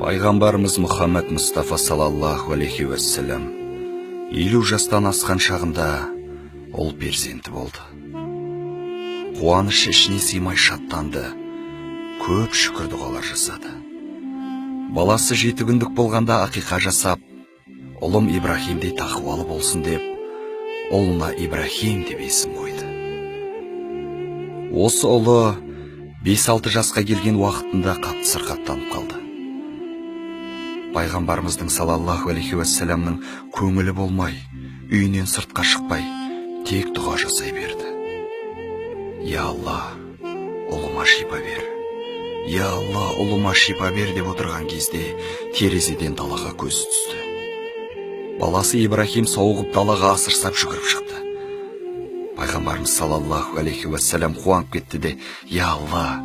Пайғамбарымыз Мұхаммед Мұстафа салаллаху алейхи уассалам 50 жастан асқан шағында ол перзенті болды. Қуаныш ішіне сыймай шаттанды, көп шүкір дұғалар жасады. Баласы 7 күндік болғанда ақиқа жасап, ұлым Ибрахимдей тақуалы болсын деп, ұлына Ибрахим деп есім қойды. Осы ұлы 5-6 жасқа келген уақытында қатты сырқаттанып қалды. Пайғамбарымыздың салаллаху алейхи уассаламның көңілі болмай, үйінен сыртқа шықпай, тек дұға жасай берді. Я Алла, ұлыма шипа бер. Я Алла, ұлыма шипа бер деп отырған кезде терезеден далаға көзі түсті. Баласы Ибрахим соғып далаға асырсап жүгіріп шықты. Пайғамбарымыз салаллаху алейхи уассалам қуанып кетті де, я Алла,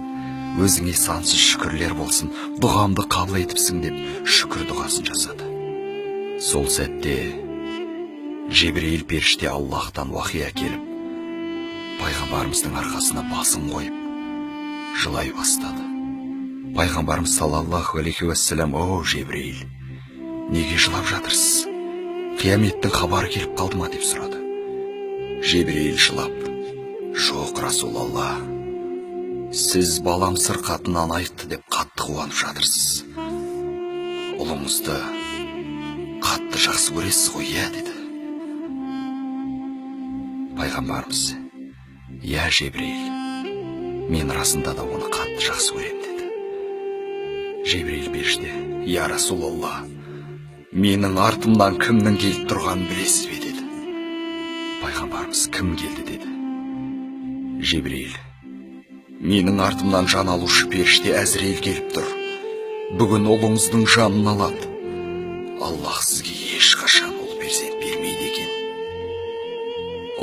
өзіңе сансыз шүкірлер болсын, дұғамды қабыл етіпсің деп шүкір дұғасын жасады. Сол сәтте Жебірейіл періште Аллахтан уахи әкеліп, пайғамбарымыздың арқасына басын қойып, жылай бастады. Пайғамбарымыз салаллаху алейхи уассалам: «О, Жебірейіл, неге жылап жатырсыз? Қияметтің хабары келіп қалды ма?» деп сұрады. Жебірейіл жылап: «Жоқ, Расулалла, сіз балам сырқатынан айықты деп қатты қуанып жатырсыз. Ұлыңызды қатты жақсы көресіз ғой, иә?» деді. Пайғамбарымыз: «Я, Жебірейіл, мен расында да оны қатты жақсы көрем» деді. Жебірейіл періште: «Я Расулалла, менің артымнан кімнің келіп тұрғанын білесіз бе?» деді. Пайғамбарымыз: «Кім келді?» деді. Жебірейіл: «Менің артымнан жан алушы періште Әзірейіл келіп тұр. Бүгін ұлыңыздың жанын алады. Аллах сізге ешқашан ұл перзент бермейді екен.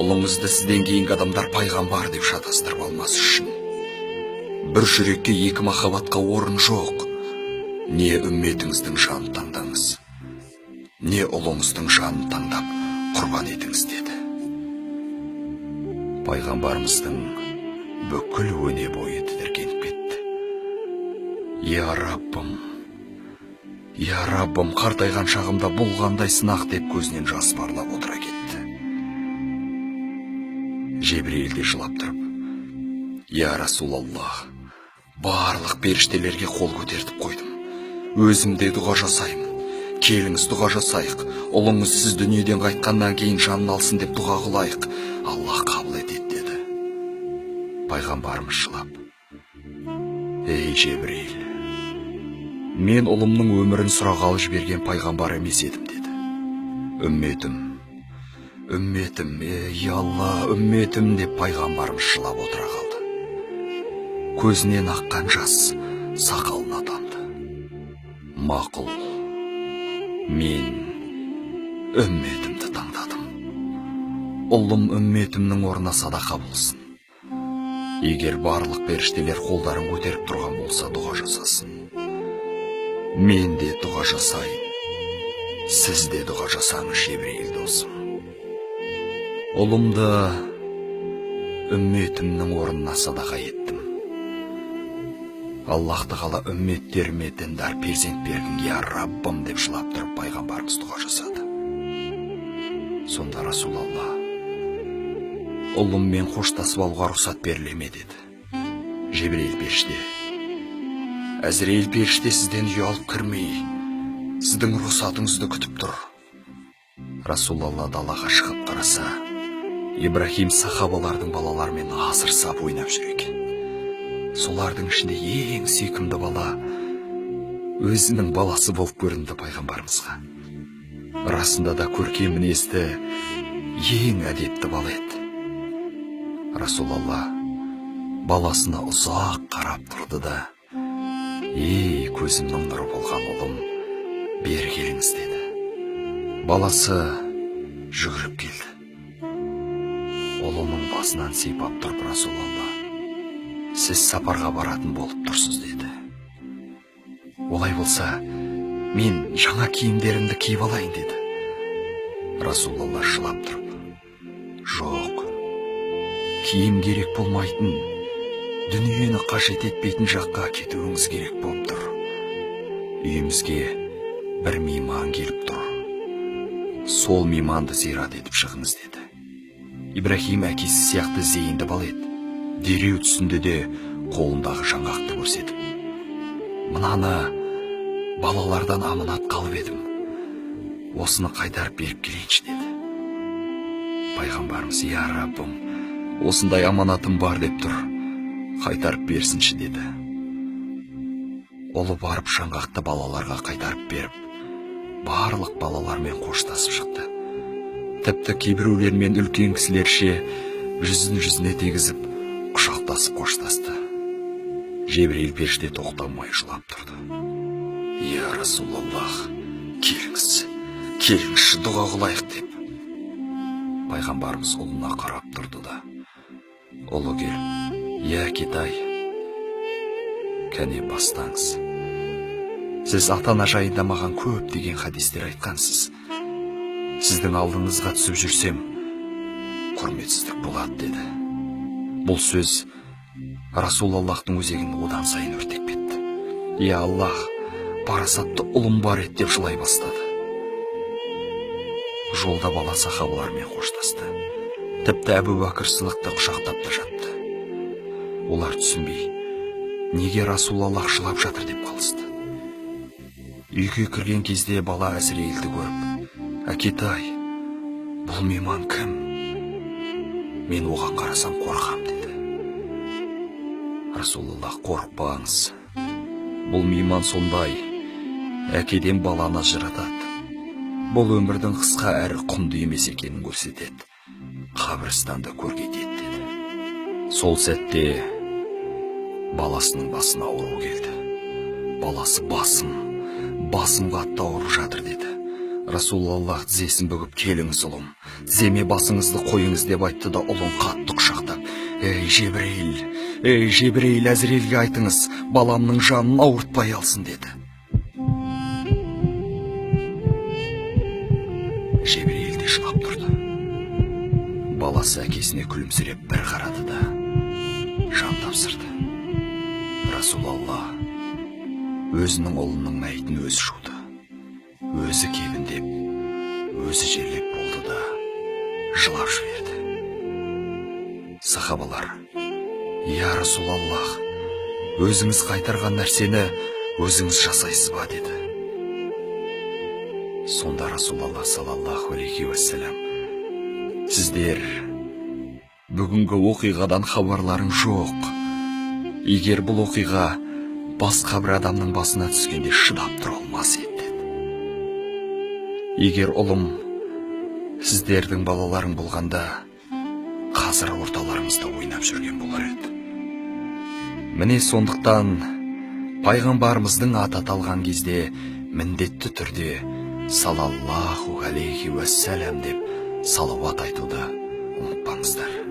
Ұлыңызды сізден кейінгі адамдар пайғамбар деп шатастырып алмас үшін. Бір жүрекке 2 махаббатқа орын жоқ. Не үмметіңіздің жанын таңдаңыз, не ұлыңыздың жанын таңдап құрбан етіңіз» деді. Пайғамбарымыздың бүкіл өне бойы тітіркеніп кетті. Я Раббым, қартайған шағымда бұл қандай сынақ деп көзінен жас парлап отыра кетті. Жебірейіл де жылап тұрып: «Я Расулаллах, барлық періштелерге қол көтертіп қойдым. Өзімде дұға жасаймын. Келіңіз дұға жасайық. Ұлыңыз сіз дүниеден қайтқаннан кейін жанын алсын деп дұға қылайық. Аллах қабыл етеді» деді. Пайғамбарымыз жылап: «Ей Жебірейіл, мен ұлымның өмірін сұрағалы жіберген пайғамбар емес едім» деді. Үмметім, ей Алла, үмметім» деп пайғамбарымыз жылап отыра қалды. Көзінен аққан жас сақалына тамды. Мақұл, мен үмметімді таңдадым. Ұлым үмметімнің орнына садақа болсын. Егер барлық періштелер қолдарын көтеріп тұрған болса, дұға жасасын. Мен де дұға жасайын. Сіз де дұға жасаңыз, Жебірейіл досым. Ұлымды үмметімнің орнына садақа еттім. Аллахты қала үмметтеріме діндар перзент бердің, я Раббым» деп жылап тұрып пайғамбарымыз дұға жасады. Сонда Расулалла: «Ұлыммен қоштасып алуға рұқсат беріле ме?» деді. Жебірейіл періште: «Әзірейіл періште сізден ұялып кірмей, сіздің рұқсатыңызды күтіп тұр». Расулалла далаға шығып қараса, Ибрахим сахабалардың балаларымен асырсап ойнап жүр екен. Солардың ішінде ең сүйкімді бала өзінің баласы болып көрінді пайғамбарымызға. Расында да көркем мінезді, ең әдепті бала еді. Расулалла баласына ұзақ қарап тұрды да: «Ей, көзімнің нұры болған ұлым, бері келіңіз» деді. Баласы жүгіріп келді. Ұлының басынан сипап тұрып: «Расулалла, сіз сапарға баратын болып тұрсыз» деді. «Олай болса, мен жаңа киімдерімді киіп алайын» деді. Расулалла жылап тұрып: «Жоқ, киім керек болмайтын, дүниені қажет етпейтін жаққа кетуіңіз керек болып тұр. үйімізге бір мейман келіп тұр. Сол мейманды зиярат етіп шығыңыз деді. Ибрахим әкесі сияқты зейінді бала еді. Дереу түсінде де қолындағы жаңғақты көрсетіп: «Мынаны балалардан аманат қалып едім. Осыны қайтарып беріп келейінші» деді. Пайғамбарымыз: «Я Раббым, осындай аманатым бар деп тұр, қайтарып берсінші» деді. Ұлы барып жаңғақты балаларға қайтарып беріп, барлық балалармен қоштасып шықты. Тіпті кейбіреулермен үлкен кісілерше жүзіне тегізіп, құшақтасып қоштасты. Жебірейіл періште тоқтамай жылап тұрды. «Я Расулаллах, келіңізші дұға қылайық» деп. Пайғамбарымыз ұлына қарап тұрды да: «Ұлы келіп, я Китай, кәне бастаңыз. Сіз ата-ана жайында маған көп деген хадистер айтқансыз. Сіздің алдыңызға түсіп жүрсем, құрметсіздік болады» деді. Бұл сөз Расулаллахтың өзегін одан сайын өртеп кетті. «Я Аллах, парасатты ұлым бар еді» деп жылай бастады. Жолда бала сахабалармен қоштасты. Тіпті Әбу Бәкір Сыдықты құшақтап та жатты. Олар түсінбей, неге Расулаллах жылап жатыр деп қалысты. Үйге кірген кезде бала Әзірейілді көріп: «Әкетай, бұл мейман кім? Мен оған қарасам қорқам» деді. Расулаллах: «Қорықпаңыз, бұл мейман сондай, әкеден баланы ажыратады. Бұл өмірдің қысқа әрі құнды емес екенін көрсетеді, қабірстанды көркейтеді» деді. Сол сәтте баласының басына ауру келді. Баласы: басым қатты ауырып жатыр» деді. Расулаллах тізесін бүгіп: «Келіңіз ұлым, тіземе басыңызды қойыңыз» деп айтты да ұлын қатты құшақтап: «Ей Жебірейіл, Әзірелге айтыңыз, баламның жанын ауыртпай алсын» деді. Жебірейіл де жылап тұрды. Баласы әкесіне күлімсіреп бір қарады да жан тапсырды. Расулаллах өзінің ұлының мәйітін өзі жуды, өзі кебіндеп, өзі жерлеп болды да жылап жіберді. Сахабалар: «Я Расулаллах, өзіңіз қайтарған нәрсені өзіңіз жасайсыз ба?» деді. Сонда Расулаллах саллаллаху алейхи уассалам: «Сіздер бүгінгі оқиғадан хабарларың жоқ. Егер бұл оқиға басқа бір адамның басына түскенде шыдап тұра алмас еді» деді. «Егер ұлым сіздердің балаларың болғанда, қазір орталарыңызда ойнап жүрген болар еді. Міне сондықтан пайғамбарымыздың аты аталған кезде міндетті түрде салаллаху алейхи уассалам деп салауат айтуды ұмытпаңыздар».